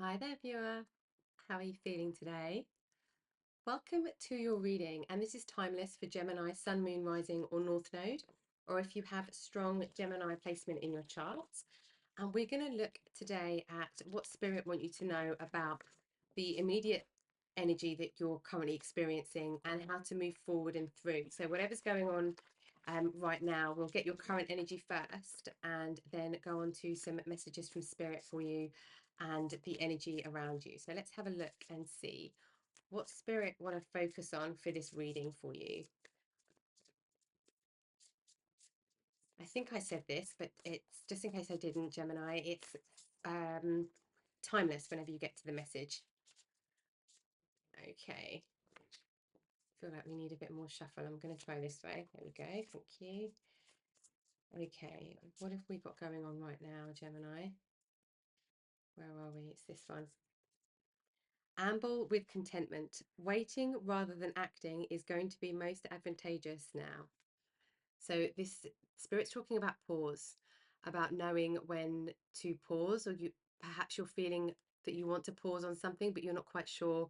Hi there, viewer. How are you feeling today? Welcome to your reading, and this is timeless for Gemini, Sun, Moon, Rising, or North Node, or if you have strong Gemini placement in your charts. And we're going to look today at what Spirit want you to know about the immediate energy that you're currently experiencing and how to move forward and through. So whatever's going on right now, we'll get your current energy first and then go on to some messages from Spirit for you and the energy around you. So let's have a look and see what Spirit want to focus on for this reading for you. I think I said this, but it's just in case I didn't, Gemini, it's timeless whenever you get to the message. Okay. I feel like we need a bit more shuffle. I'm going to try this way. There we go. Thank you. Okay. What have we got going on right now, Gemini? Where are we? It's this one. Amble with contentment. Waiting rather than acting is going to be most advantageous now. So this Spirit's talking about pause, about knowing when to pause, or perhaps you're feeling that you want to pause on something, but you're not quite sure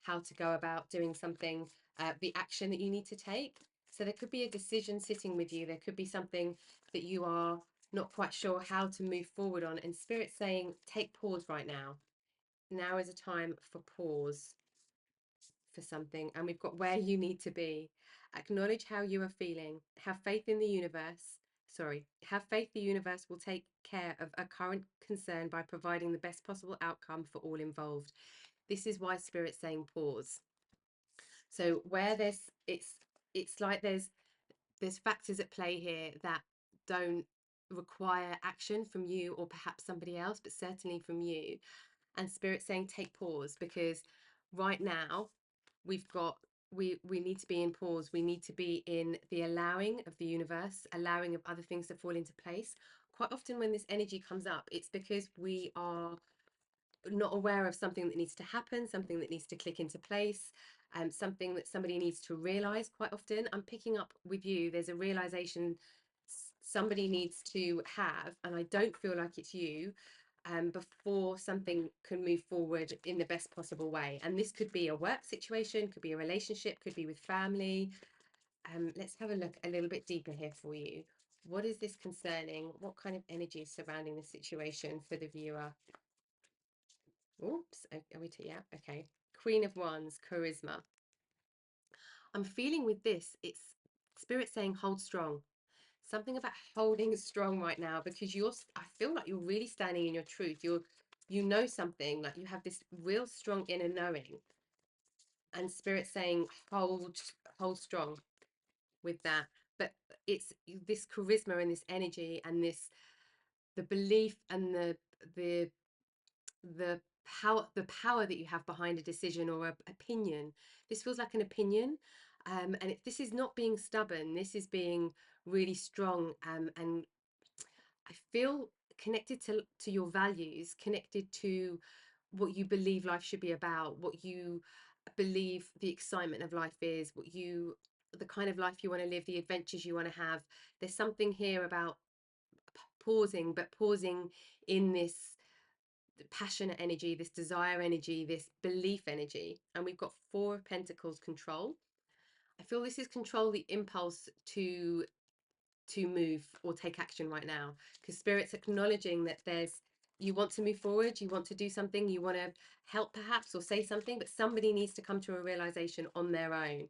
how to go about doing something, the action that you need to take. So there could be a decision sitting with you. There could be something that you are not quite sure how to move forward on. And Spirit's saying, take pause right now. Now is a time for pause for something. And we've got where you need to be. Acknowledge how you are feeling. Have faith in the universe. Have faith the universe will take care of a current concern by providing the best possible outcome for all involved. This is why Spirit's saying pause. So where it's like there's factors at play here that don't require action from you or perhaps somebody else, but certainly from you. And Spirit's saying take pause, because right now we've got we need to be in pause. We need to be in the allowing of the universe, allowing of other things to fall into place. Quite often when this energy comes up, it's because we are not aware of something that needs to happen, something that needs to click into place, something that somebody needs to realize. Quite often I'm picking up with you, there's a realization somebody needs to have, and I don't feel like it's you, before something can move forward in the best possible way. And this could be a work situation, could be a relationship, could be with family. Let's have a look a little bit deeper here for you. What is this concerning? What kind of energy is surrounding the situation for the viewer? Oops, are we to, yeah, okay. Queen of Wands, charisma. I'm feeling with this, it's Spirit saying hold strong. Something about holding strong right now, because I feel like you're really standing in your truth. You know something, like you have this real strong inner knowing. And Spirit saying hold strong with that. But it's this charisma and this energy and the belief and the the power that you have behind a decision or an opinion. This feels like an opinion, and this is not being stubborn. This is being really strong, and I feel connected to your values, connected to what you believe life should be about, what you believe the excitement of life is, the kind of life you want to live, the adventures you want to have. There's something here about pausing, but pausing in this passionate energy, this desire energy, this belief energy. And we've got Four of Pentacles, control. I feel this is control, the impulse to move or take action right now, because Spirit's acknowledging that you want to move forward, you want to do something, you want to help perhaps or say something, but somebody needs to come to a realization on their own.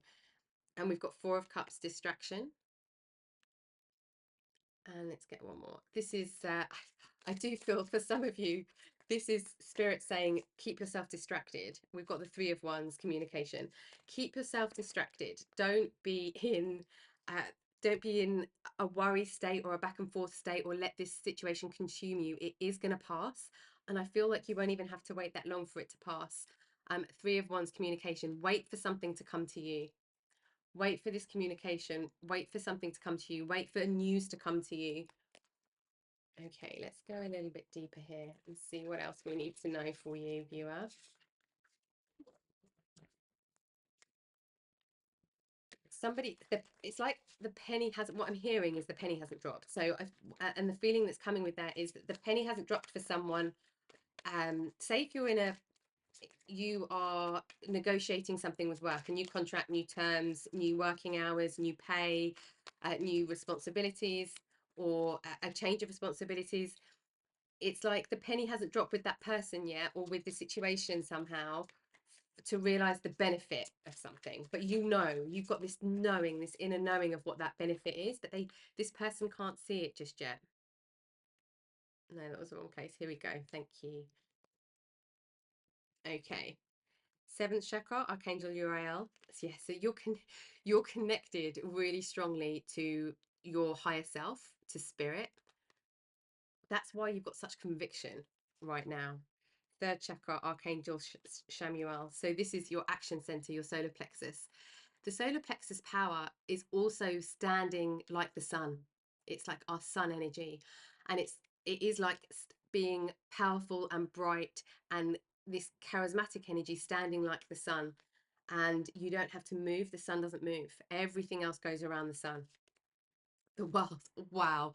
And we've got Four of Cups, distraction. And let's get one more. This is I do feel for some of you, this is Spirit saying keep yourself distracted. We've got the Three of Wands, communication. Keep yourself distracted. Uh, don't be in a worry state or a back and forth state, or let this situation consume you. It is going to pass, and I feel like you won't even have to wait that long for it to pass. Three of Wands, communication. Wait for something to come to you. Wait for this communication. Wait for something to come to you. Wait for news to come to you. Okay, let's go a little bit deeper here and see what else we need to know for you, viewer. It's like the penny hasn't, what I'm hearing is the penny hasn't dropped. So and the feeling that's coming with that is that the penny hasn't dropped for someone say if you are negotiating something with work, a new contract, new terms, new working hours, new pay, new responsibilities, or a change of responsibilities. It's like the penny hasn't dropped with that person yet, or with the situation somehow, to realize the benefit of something. But you've got this knowing, this inner knowing of what that benefit is, but this person can't see it just yet. No, that was the wrong place. Here we go. Thank you. Okay. Seventh chakra, Archangel Uriel. So yeah, so you're connected really strongly to your higher self, to spirit. That's why you've got such conviction right now. Third chakra, Archangel Shamuel. So this is your action center, your solar plexus. The solar plexus power is also standing like the sun. It's like our sun energy, and it is like being powerful and bright, and this charismatic energy standing like the sun. And you don't have to move. The sun doesn't move. Everything else goes around the sun. The world, wow,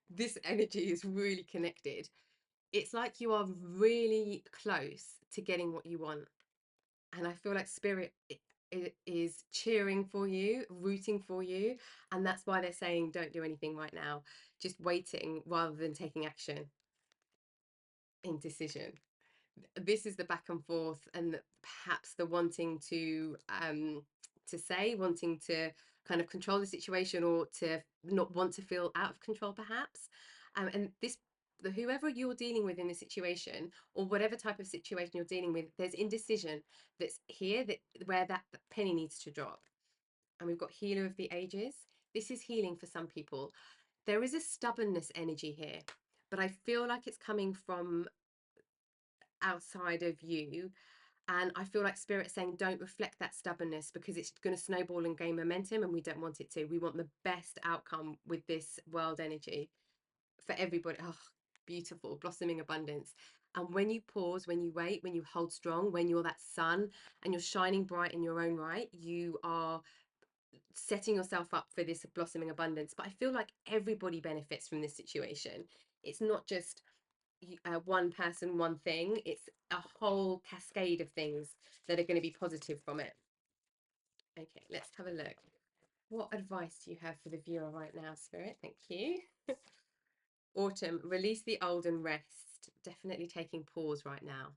this energy is really connected. It's like you are really close to getting what you want. And I feel like spirit is cheering for you, rooting for you. And that's why they're saying don't do anything right now, just waiting rather than taking action. Indecision. This is the back and forth, and perhaps the wanting to say, wanting to kind of control the situation, or to not want to feel out of control perhaps. And this, whoever you're dealing with in the situation, or whatever type of situation you're dealing with, there's indecision that's here, that where that penny needs to drop. And we've got healer of the ages. This is healing for some people. There is a stubbornness energy here, but I feel like it's coming from outside of you. And I feel like spirit saying don't reflect that stubbornness, because it's going to snowball and gain momentum, and we don't want it to. We want the best outcome with this world energy for everybody. Oh, beautiful, blossoming abundance. And when you pause, when you wait, when you hold strong, when you're that sun and you're shining bright in your own right, you are setting yourself up for this blossoming abundance. But I feel like everybody benefits from this situation. It's not just one person, one thing. It's a whole cascade of things that are going to be positive from it. Okay, let's have a look. What advice do you have for the viewer right now, Spirit? Thank you. Autumn, release the old and rest. Definitely taking pause right now.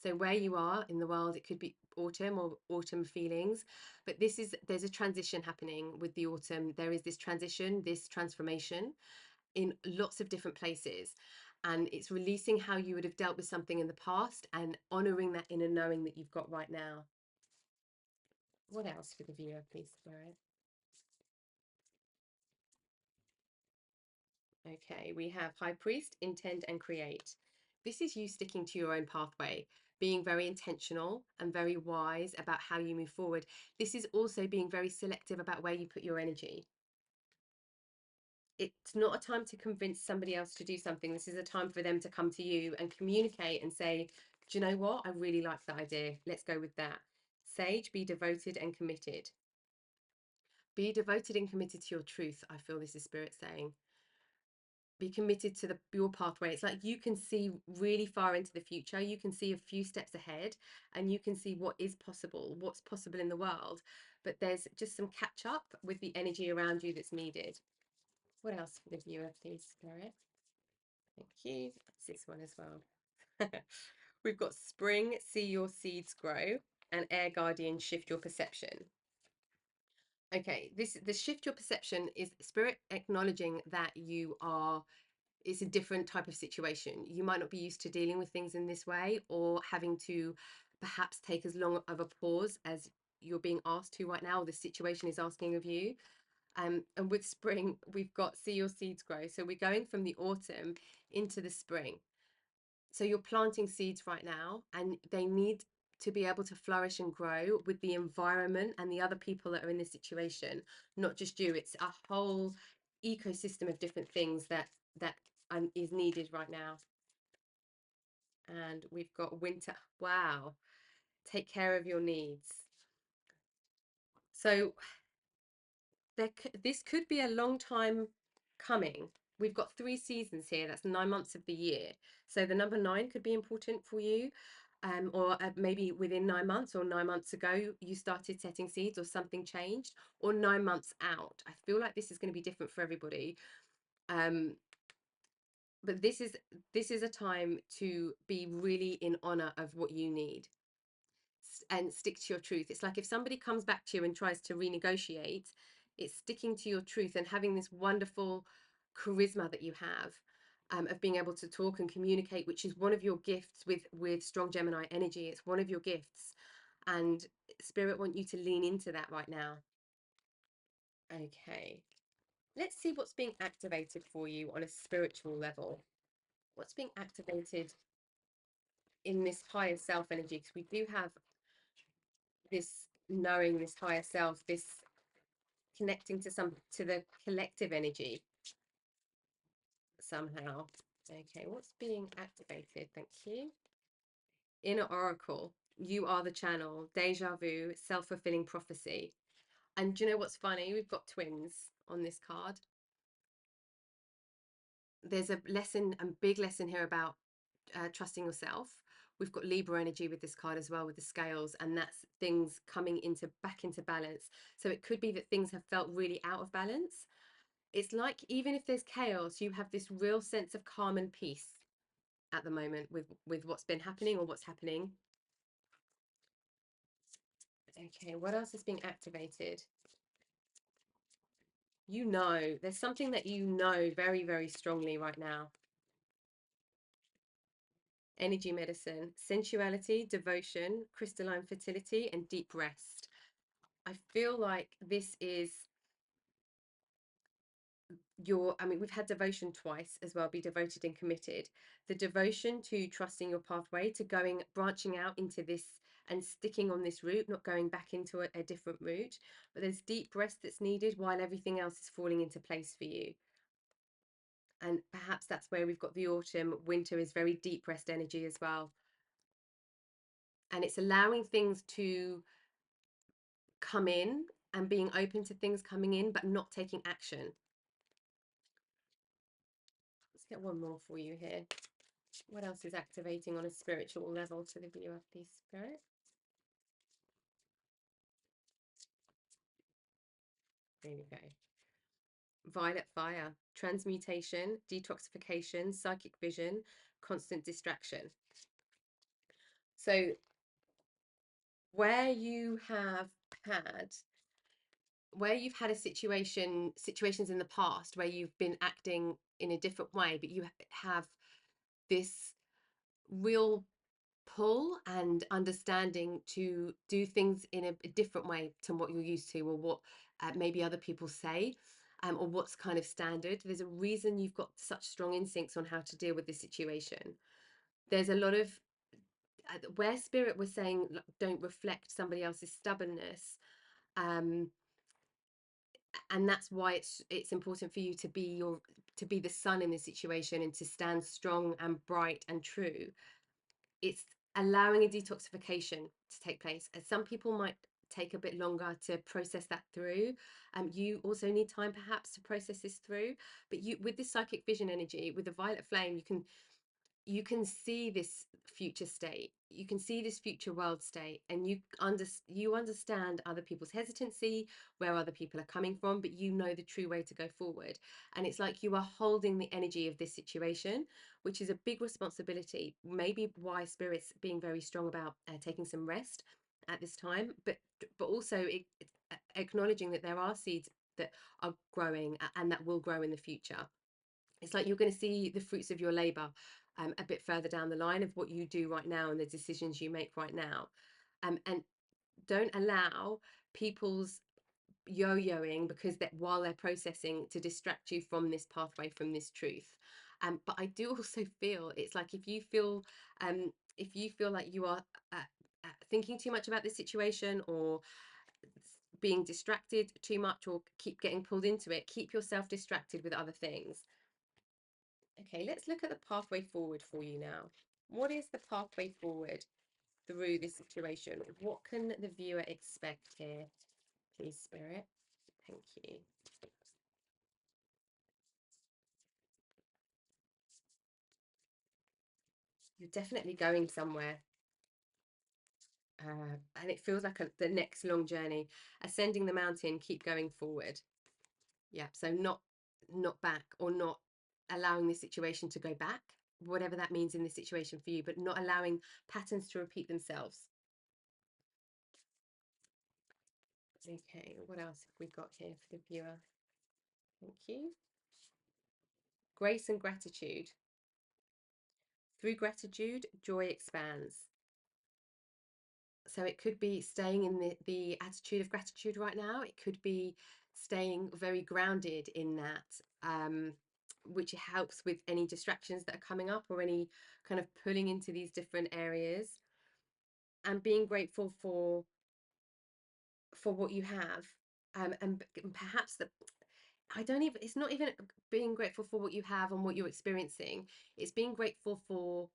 So where you are in the world, it could be autumn or autumn feelings, but there's a transition happening with the autumn. There is this transition, this transformation in lots of different places, and it's releasing how you would have dealt with something in the past and honoring that inner knowing that you've got right now. What else for the viewer, please, Spirit? Okay, we have High Priest, intend and create. This is you sticking to your own pathway, being very intentional and very wise about how you move forward. This is also being very selective about where you put your energy. It's not a time to convince somebody else to do something. This is a time for them to come to you and communicate and say, do you know what? I really like that idea. Let's go with that. Sage, be devoted and committed. Be devoted and committed to your truth. I feel this is spirit saying. Be committed to your pathway. It's like you can see really far into the future. You can see a few steps ahead, and you can see what is possible, what's possible in the world. But there's just some catch up with the energy around you that's needed. What else for the viewer, please, Spirit? Thank you. That's this one as well. We've got spring, see your seeds grow, and air guardian, shift your perception. Okay, the shift your perception is spirit acknowledging that it's a different type of situation. You might not be used to dealing with things in this way, or having to perhaps take as long of a pause as you're being asked to right now, or the situation is asking of you. And with spring, we've got see your seeds grow. So we're going from the autumn into the spring. So you're planting seeds right now, and they need to be able to flourish and grow with the environment and the other people that are in this situation, not just you. It's a whole ecosystem of different things that is needed right now. And we've got winter. Wow. Take care of your needs. So this could be a long time coming we've got 3 seasons here. That's 9 months of the year. So the number 9 could be important for you. Or maybe within 9 months or 9 months ago, you started setting seeds or something changed, or 9 months out. I feel like this is going to be different for everybody. But this is a time to be really in honor of what you need and stick to your truth. It's like if somebody comes back to you and tries to renegotiate, it's sticking to your truth and having this wonderful charisma that you have, of being able to talk and communicate, which is one of your gifts with strong Gemini energy. It's one of your gifts, and Spirit want you to lean into that right now. Okay, let's see what's being activated for you on a spiritual level. What's being activated in this higher self energy? Because we do have this knowing, this higher self, this connecting to the collective energy somehow. Okay, what's being activated? Thank you. Inner Oracle, you are the channel, deja vu, self-fulfilling prophecy. And do you know what's funny? We've got twins on this card. There's a lesson, a big lesson here about trusting yourself. We've got Libra energy with this card as well, with the scales, and that's things coming back into balance. So it could be that things have felt really out of balance. It's like even if there's chaos, you have this real sense of calm and peace at the moment with what's been happening or what's happening. Okay, what else is being activated? You know, there's something that you know very, very strongly right now. Energy medicine, sensuality, devotion, crystalline fertility, and deep rest. I feel like this is I mean, we've had devotion twice as well, be devoted and committed. The devotion to trusting your pathway, to branching out into this and sticking on this route, not going back into a different route. But there's deep rest that's needed while everything else is falling into place for you. And perhaps that's where we've got the autumn. Winter is very deep rest energy as well. And it's allowing things to come in and being open to things coming in, but not taking action. Let's get one more for you here. What else is activating on a spiritual level to the viewer, please, Spirit? There we go. Violet fire, transmutation, detoxification, psychic vision, constant distraction. So where you've had situations in the past where you've been acting in a different way, but you have this real pull and understanding to do things in a different way to what you're used to, or what maybe other people say, or what's kind of standard. There's a reason you've got such strong instincts on how to deal with this situation. There's a lot of where Spirit was saying don't reflect somebody else's stubbornness, and that's why it's important for you to be the sun in this situation and to stand strong and bright and true. It's allowing a detoxification to take place. And some people might take a bit longer to process that through. You also need time perhaps to process this through. But with this psychic vision energy, with the violet flame, you can see this future state, you can see this future world state, and you understand other people's hesitancy, where other people are coming from, but you know the true way to go forward. And it's like you are holding the energy of this situation, which is a big responsibility. Maybe why Spirit's being very strong about taking some rest at this time, but also acknowledging that there are seeds that are growing and that will grow in the future. It's like you're going to see the fruits of your labor a bit further down the line of what you do right now and the decisions you make right now. And don't allow people's yo-yoing while they're processing to distract you from this pathway, from this truth. But I do also feel it's like if you feel like you are thinking too much about this situation, or being distracted too much, or keep getting pulled into it, keep yourself distracted with other things. Okay, let's look at the pathway forward for you now. What is the pathway forward through this situation? What can the viewer expect here, please, Spirit? Thank you. You're definitely going somewhere. And it feels like the next long journey. Ascending the mountain, keep going forward. Yeah, so not back, or not allowing the situation to go back, whatever that means in this situation for you, but not allowing patterns to repeat themselves. Okay, what else have we got here for the viewer? Thank you. Grace and gratitude. Through gratitude, joy expands. So it could be staying in the attitude of gratitude right now. It could be staying very grounded in that, which helps with any distractions that are coming up, or any kind of pulling into these different areas, and being grateful for what you have. And perhaps it's not even being grateful for what you have and what you're experiencing. It's being grateful for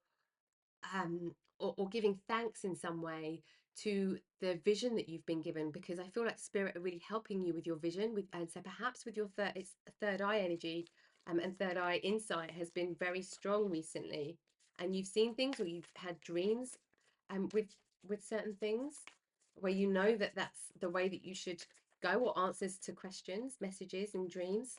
or giving thanks in some way to the vision that you've been given, because I feel like spirit are really helping you with your vision, and so perhaps with your third eye energy, and third eye insight has been very strong recently, and you've seen things, or you've had dreams with certain things where you know that that's the way that you should go, or answers to questions, messages in dreams.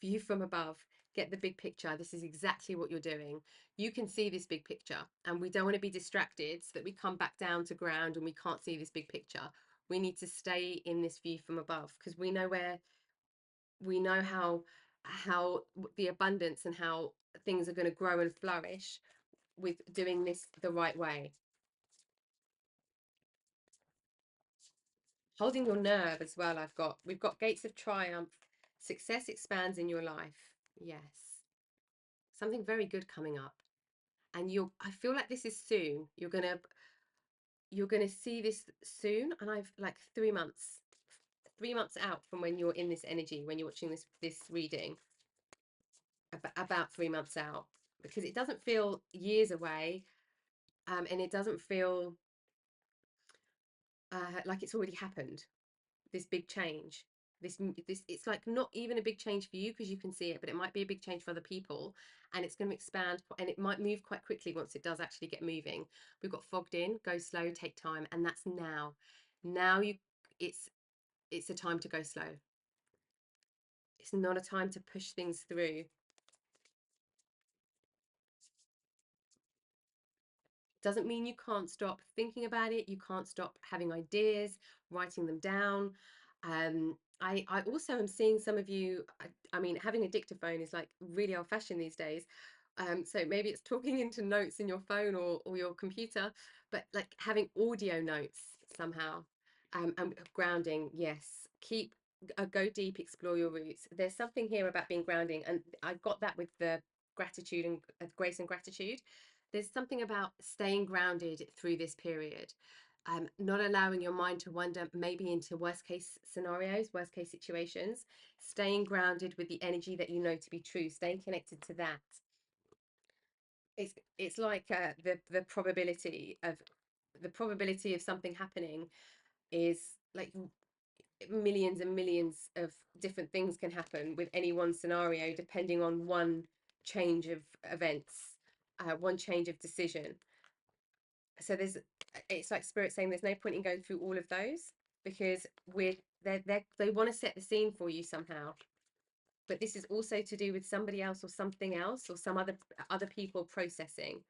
View from above, get the big picture. This is exactly what you're doing. You can see this big picture, and we don't want to be distracted so that we come back down to ground and we can't see this big picture. We need to stay in this view from above, because we know how the abundance and how things are going to grow and flourish with doing this the right way. Holding your nerve as well. We've got gates of triumph. Success expands in your life. Yes. Something very good coming up. And I feel like this is soon. You're gonna see this soon. And I've like 3 months out from when you're in this energy, when you're watching this reading, about 3 months out, because it doesn't feel years away, and it doesn't feel like it's already happened. This big change, this it's like not even a big change for you because you can see it, but it might be a big change for other people, and it's going to expand, and it might move quite quickly once it does actually get moving. We've got fogged in, go slow, take time, and that's now it's a time to go slow. It's not a time to push things through. Doesn't mean you can't stop thinking about it. You can't stop having ideas, writing them down. I also am seeing some of you, I mean, having a dictaphone is like really old fashioned these days. So maybe it's talking into notes in your phone or your computer, but like having audio notes somehow. And grounding, yes. Go deep, explore your roots. There's something here about being grounding, and I got that with the gratitude and grace and gratitude. There's something about staying grounded through this period, not allowing your mind to wander maybe into worst case scenarios, worst case situations, staying grounded with the energy that you know to be true, staying connected to that. It's like the probability of something happening is like millions and millions of different things can happen with any one scenario, depending on one change of events, one change of decision. So it's like spirit saying there's no point in going through all of those, because they want to set the scene for you somehow. But this is also to do with somebody else or something else, or some other people processing.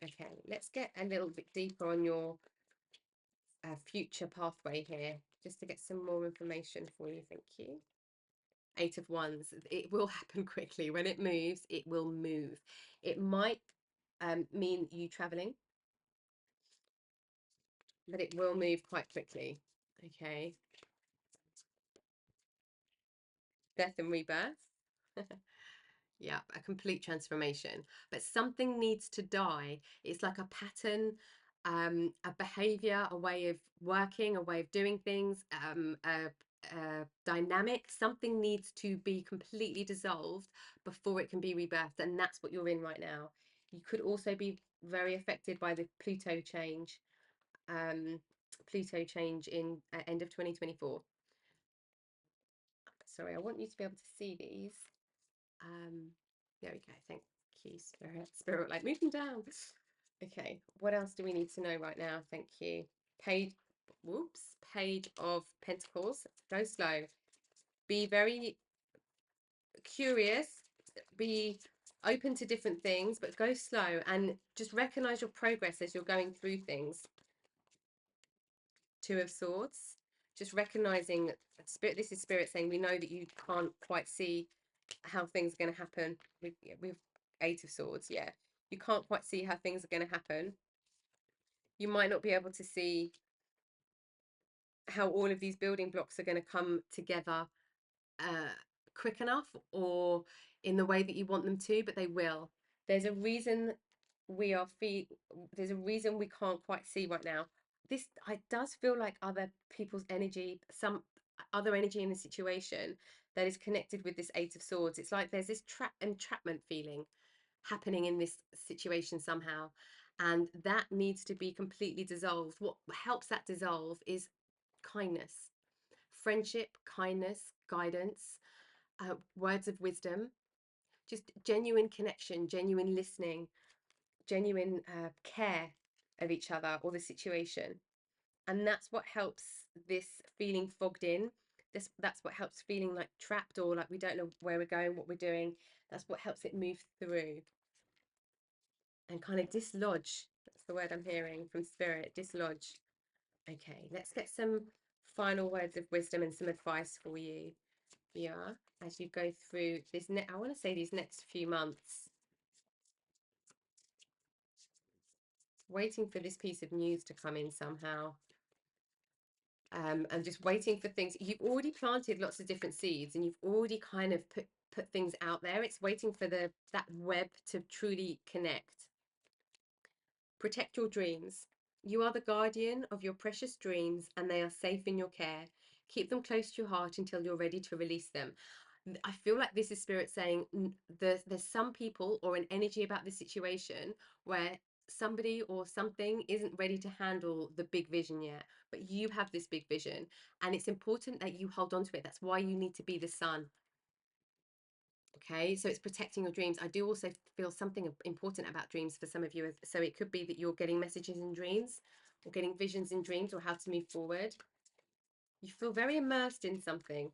Okay, let's get a little bit deeper on your future pathway here, just to get some more information for you. Thank you. 8 of Wands. It will happen quickly. When it moves, it will move. It might mean you traveling, but it will move quite quickly. Okay. Death and rebirth. Yeah, a complete transformation. But something needs to die. It's like a pattern, a behavior, a way of working, a way of doing things, a dynamic. Something needs to be completely dissolved before it can be rebirthed. And that's what you're in right now. You could also be very affected by the Pluto change. Pluto change in end of 2024. Sorry, I want you to be able to see these. There we go. Thank you, Spirit. Spirit, like, move them down. Okay, what else do we need to know right now? Thank you. Page, whoops, Page of Pentacles. Go slow. Be very curious. Be open to different things, but go slow and just recognize your progress as you're going through things. Two of Swords. Just recognizing Spirit. This is Spirit saying we know that you can't quite see how things are going to happen with Eight of Swords. Yeah, you can't quite see how things are going to happen. You might not be able to see how all of these building blocks are going to come together quick enough or in the way that you want them to, but they will. There's a reason there's a reason we can't quite see right now. This does feel like other people's energy, some other energy in the situation that is connected with this Eight of Swords. It's like there's this entrapment feeling happening in this situation somehow, and that needs to be completely dissolved. What helps that dissolve is kindness, friendship, kindness, guidance, words of wisdom, just genuine connection, genuine listening, genuine care of each other or the situation. And that's what helps this feeling fogged in. That's what helps feeling like trapped or like we don't know where we're going, what we're doing. That's what helps it move through and kind of dislodge. That's the word I'm hearing from Spirit, dislodge. Okay, let's get some final words of wisdom and some advice for you. Yeah, as you go through this I want to say these next few months, waiting for this piece of news to come in somehow, and just waiting for things. You've already planted lots of different seeds and you've already kind of put things out there. It's waiting for that web to truly connect. Protect your dreams. You are the guardian of your precious dreams and they are safe in your care. Keep them close to your heart until you're ready to release them. I feel like this is Spirit saying there's some people or an energy about this situation where somebody or something isn't ready to handle the big vision yet, but you have this big vision and it's important that you hold on to it. That's why you need to be the sun. Okay, so it's protecting your dreams. I do also feel something important about dreams for some of you. So it could be that you're getting messages in dreams or getting visions in dreams or how to move forward. You feel very immersed in something.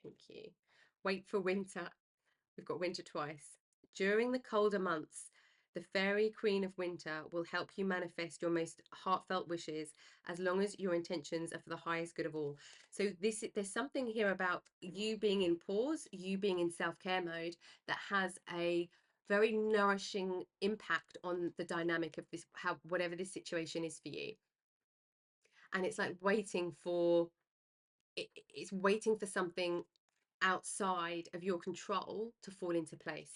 Thank you. Wait for winter. We've got winter twice. During the colder months, the fairy queen of winter will help you manifest your most heartfelt wishes as long as your intentions are for the highest good of all. So there's something here about you being in pause, you being in self-care mode that has a very nourishing impact on the dynamic of this, whatever this situation is for you. And it's like waiting for it's waiting for something outside of your control to fall into place.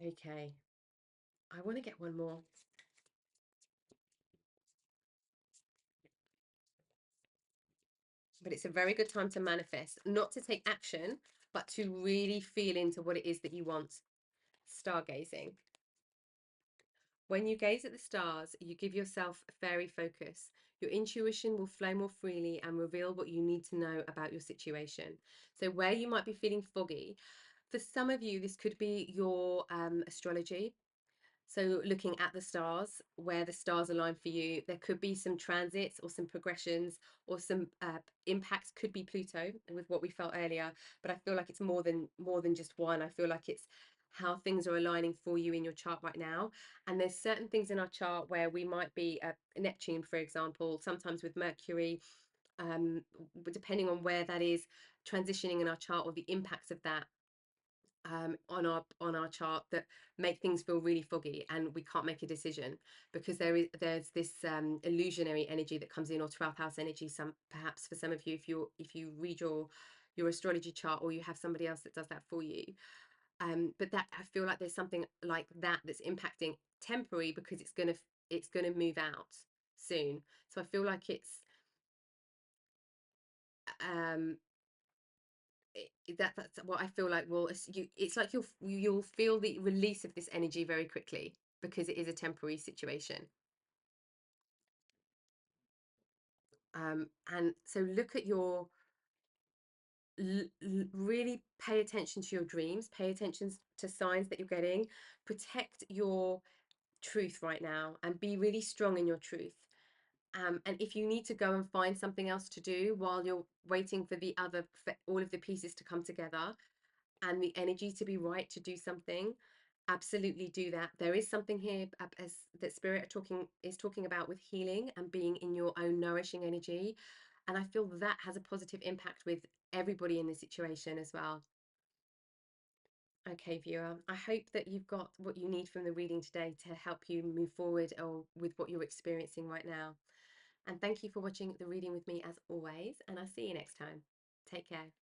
Okay, I want to get one more. But it's a very good time to manifest, not to take action, but to really feel into what it is that you want. Stargazing. When you gaze at the stars, you give yourself fairy focus. Your intuition will flow more freely and reveal what you need to know about your situation. So where you might be feeling foggy, for some of you, this could be your astrology. So looking at the stars, where the stars align for you, there could be some transits or some progressions or some impacts. Could be Pluto with what we felt earlier, but I feel like it's more than just one. I feel like it's how things are aligning for you in your chart right now. And there's certain things in our chart where we might be Neptune, for example, sometimes with Mercury, depending on where that is transitioning in our chart or the impacts of that on our chart that make things feel really foggy and we can't make a decision because there's this illusionary energy that comes in, or 12th house energy, perhaps for some of you if you read your astrology chart or you have somebody else that does that for you, but that I feel like there's something like that that's impacting temporary because it's gonna move out soon. So I feel like it's um that's what I feel like. Well, it's like you'll feel the release of this energy very quickly because it is a temporary situation. And so look at your really pay attention to your dreams, pay attention to signs that you're getting, protect your truth right now, and be really strong in your truth. And if you need to go and find something else to do while you're waiting for all of the pieces to come together and the energy to be right to do something, absolutely do that. There is something here as that spirit is talking about with healing and being in your own nourishing energy, and I feel that has a positive impact with everybody in the situation as well. Okay, viewer, I hope that you've got what you need from the reading today to help you move forward or with what you're experiencing right now. And thank you for watching the reading with me as always, and I'll see you next time. Take care.